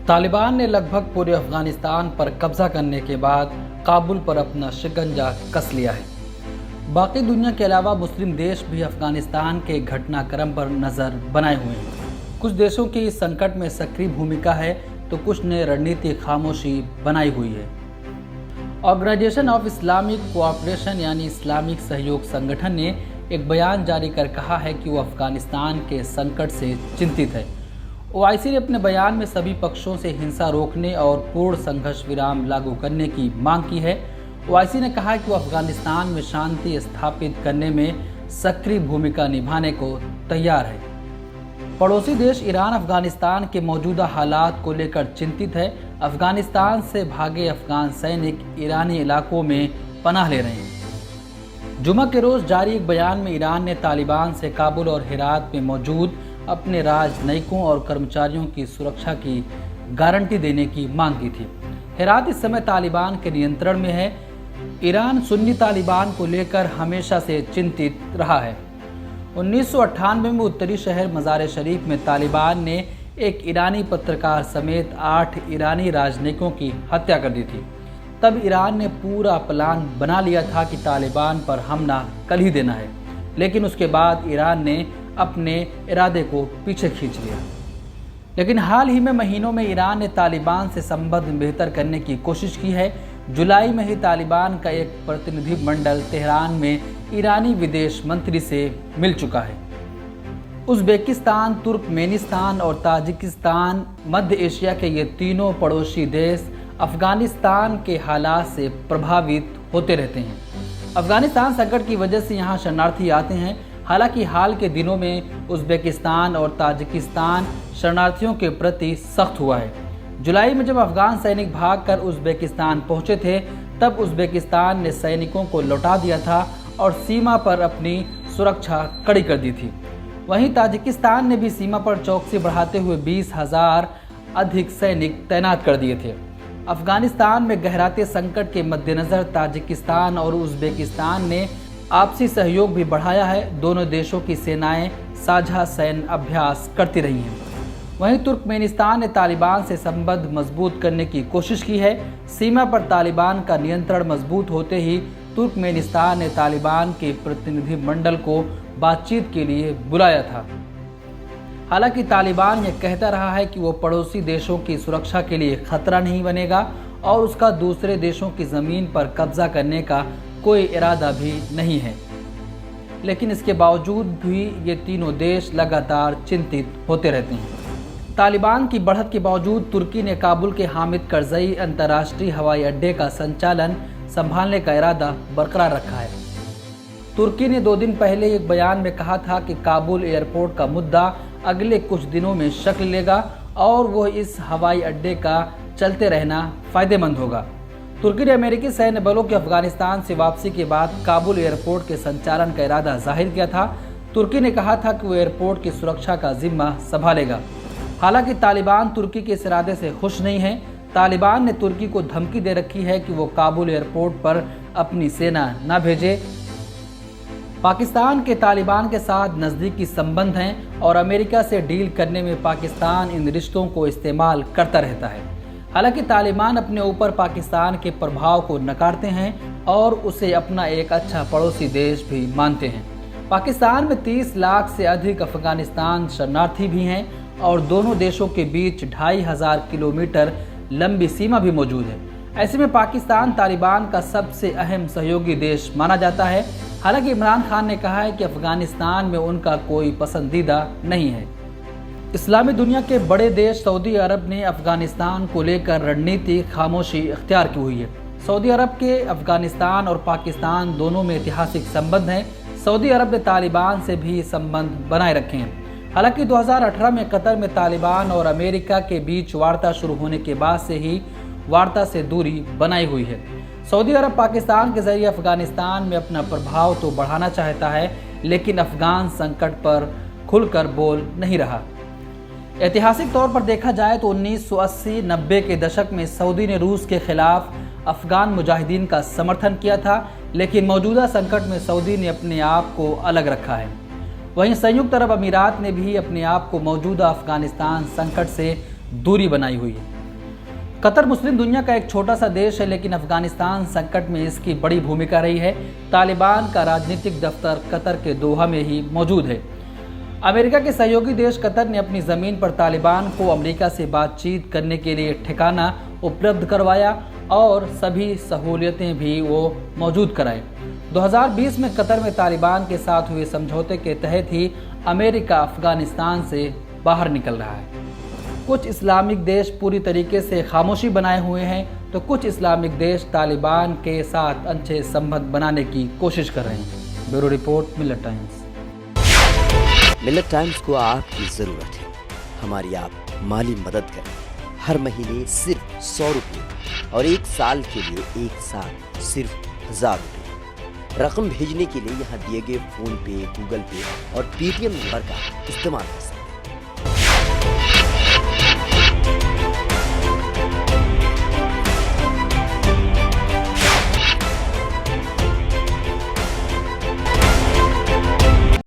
तालिबान ने लगभग पूरे अफगानिस्तान पर कब्जा करने के बाद काबुल पर अपना शिकंजा कस लिया है। बाकी दुनिया के अलावा मुस्लिम देश भी अफगानिस्तान के घटनाक्रम पर नज़र बनाए हुए हैं। कुछ देशों की इस संकट में सक्रिय भूमिका है तो कुछ ने रणनीति खामोशी बनाई हुई है। ऑर्गेनाइजेशन ऑफ इस्लामिक कोऑपरेशन यानी इस्लामिक सहयोग संगठन ने एक बयान जारी कर कहा है कि वो अफगानिस्तान के संकट से चिंतित है। ओआईसी ने अपने बयान में सभी पक्षों से हिंसा रोकने और पूर्ण संघर्ष विराम लागू करने की मांग की है। ओआईसी ने कहा है कि वो अफगानिस्तान में शांति स्थापित करने में सक्रिय भूमिका निभाने को तैयार है। पड़ोसी देश ईरान अफगानिस्तान के मौजूदा हालात को लेकर चिंतित है। अफगानिस्तान से भागे अफगान सैनिक ईरानी इलाकों में पनाह ले रहे हैं। जुमा के रोज जारी एक बयान में ईरान ने तालिबान से काबुल और हेरात में मौजूद अपने राजनयिकों और कर्मचारियों की सुरक्षा की गारंटी देने की मांग की थी। हेरात इस समय तालिबान के नियंत्रण में है। ईरान सुन्नी तालिबान को लेकर हमेशा से चिंतित रहा है। 1998 में उत्तरी शहर मज़ार शरीफ में तालिबान ने एक ईरानी पत्रकार समेत 8 ईरानी राजनयिकों की हत्या कर दी थी। तब ईरान ने पूरा प्लान बना लिया था कि तालिबान पर हमला कर ही देना है, लेकिन उसके बाद ईरान ने अपने इरादे को पीछे खींच लिया। लेकिन हाल ही में महीनों में ईरान ने तालिबान से संबंध बेहतर करने की कोशिश की है। जुलाई में ही तालिबान का एक प्रतिनिधि मंडल तेहरान में ईरानी विदेश मंत्री से मिल चुका है। उज़्बेकिस्तान, तुर्कमेनिस्तान और ताजिकिस्तान मध्य एशिया के ये तीनों पड़ोसी देश अफगानिस्तान के हालात से प्रभावित होते रहते हैं। अफगानिस्तान संकट की वजह से यहाँ शरणार्थी आते हैं। हालांकि हाल के दिनों में उज़्बेकिस्तान और ताजिकिस्तान शरणार्थियों के प्रति सख्त हुआ है। जुलाई में जब अफगान सैनिक भागकर उज़्बेकिस्तान पहुंचे थे, तब उज़्बेकिस्तान ने सैनिकों को लौटा दिया था और सीमा पर अपनी सुरक्षा कड़ी कर दी थी। वहीं ताजिकिस्तान ने भी सीमा पर चौकसी बढ़ाते हुए 20,000 अधिक सैनिक तैनात कर दिए थे। अफगानिस्तान में गहराते संकट के मद्देनज़र ताजिकिस्तान और उज़्बेकिस्तान ने आपसी सहयोग भी बढ़ाया है। दोनों देशों की सेनाएं साझा सैन्य अभ्यास करती रही हैं। वहीं तुर्कमेनिस्तान ने तालिबान से संबंध मजबूत करने की कोशिश की है। सीमा पर तालिबान का नियंत्रण मजबूत होते ही तुर्कमेनिस्तान ने तालिबान के प्रतिनिधि मंडल को बातचीत के लिए बुलाया था। हालांकि तालिबान ये कहता रहा है कि वो पड़ोसी देशों की सुरक्षा के लिए खतरा नहीं बनेगा और उसका दूसरे देशों की ज़मीन पर कब्जा करने का कोई इरादा भी नहीं है। लेकिन इसके बावजूद भी ये तीनों देश लगातार चिंतित होते रहते हैं। तालिबान की बढ़त के बावजूद तुर्की ने काबुल के हामिद करज़ई अंतर्राष्ट्रीय हवाई अड्डे का संचालन संभालने का इरादा बरकरार रखा है। तुर्की ने 2 दिन पहले एक बयान में कहा था कि काबुल एयरपोर्ट का मुद्दा अगले कुछ दिनों में शक्ल लेगा और वो इस हवाई अड्डे का चलते रहना फ़ायदेमंद होगा। तुर्की ने अमेरिकी सैन्य बलों की अफगानिस्तान से वापसी के बाद काबुल एयरपोर्ट के संचालन का इरादा जाहिर किया था। तुर्की ने कहा था कि वो एयरपोर्ट की सुरक्षा का जिम्मा संभालेगा। हालांकि तालिबान तुर्की के इस इरादे से खुश नहीं है। तालिबान ने तुर्की को धमकी दे रखी है कि वो काबुल एयरपोर्ट पर अपनी सेना न भेजे। पाकिस्तान के तालिबान के साथ नज़दीकी संबंध हैं और अमेरिका से डील करने में पाकिस्तान इन रिश्तों को इस्तेमाल करता रहता है। हालांकि तालिबान अपने ऊपर पाकिस्तान के प्रभाव को नकारते हैं और उसे अपना एक अच्छा पड़ोसी देश भी मानते हैं। पाकिस्तान में 30 लाख से अधिक अफगानिस्तान शरणार्थी भी हैं और दोनों देशों के बीच 2500 किलोमीटर लंबी सीमा भी मौजूद है। ऐसे में पाकिस्तान तालिबान का सबसे अहम सहयोगी देश माना जाता है। हालांकि इमरान खान ने कहा है कि अफगानिस्तान में उनका कोई पसंदीदा नहीं है। इस्लामी दुनिया के बड़े देश सऊदी अरब ने अफगानिस्तान को लेकर रणनीति खामोशी इख्तियार की हुई है। सऊदी अरब के अफगानिस्तान और पाकिस्तान दोनों में ऐतिहासिक संबंध हैं। सऊदी अरब ने तालिबान से भी संबंध बनाए रखे हैं। हालांकि 2018 में कतर में तालिबान और अमेरिका के बीच वार्ता शुरू होने के बाद से ही वार्ता से दूरी बनाई हुई है। सऊदी अरब पाकिस्तान के जरिए अफगानिस्तान में अपना प्रभाव तो बढ़ाना चाहता है, लेकिन अफगान संकट पर खुलकर बोल नहीं रहा। ऐतिहासिक तौर पर देखा जाए तो 1980-90 के दशक में सऊदी ने रूस के खिलाफ अफगान मुजाहिदीन का समर्थन किया था, लेकिन मौजूदा संकट में सऊदी ने अपने आप को अलग रखा है। वहीं संयुक्त अरब अमीरात ने भी अपने आप को मौजूदा अफगानिस्तान संकट से दूरी बनाई हुई है। कतर मुस्लिम दुनिया का एक छोटा सा देश है, लेकिन अफगानिस्तान संकट में इसकी बड़ी भूमिका रही है। तालिबान का राजनीतिक दफ्तर कतर के दोहा में ही मौजूद है। अमेरिका के सहयोगी देश कतर ने अपनी ज़मीन पर तालिबान को अमेरिका से बातचीत करने के लिए ठिकाना उपलब्ध करवाया और सभी सहूलियतें भी वो मौजूद कराए। 2020 में कतर में तालिबान के साथ हुए समझौते के तहत ही अमेरिका अफगानिस्तान से बाहर निकल रहा है। कुछ इस्लामिक देश पूरी तरीके से खामोशी बनाए हुए हैं, तो कुछ इस्लामिक देश तालिबान के साथ अच्छे संबंध बनाने की कोशिश कर रहे हैं। ब्यूरो रिपोर्ट, मिलत टाइम्स। मिलत टाइम्स को आपकी ज़रूरत है, हमारी आप माली मदद करें। हर महीने सिर्फ 100 रुपये और 1 साल के लिए एक साथ सिर्फ 1000 रुपये। रकम भेजने के लिए यहाँ दिए गए फ़ोन पे, गूगल पे और पेटीएम नंबर का इस्तेमाल कर सकते हैं।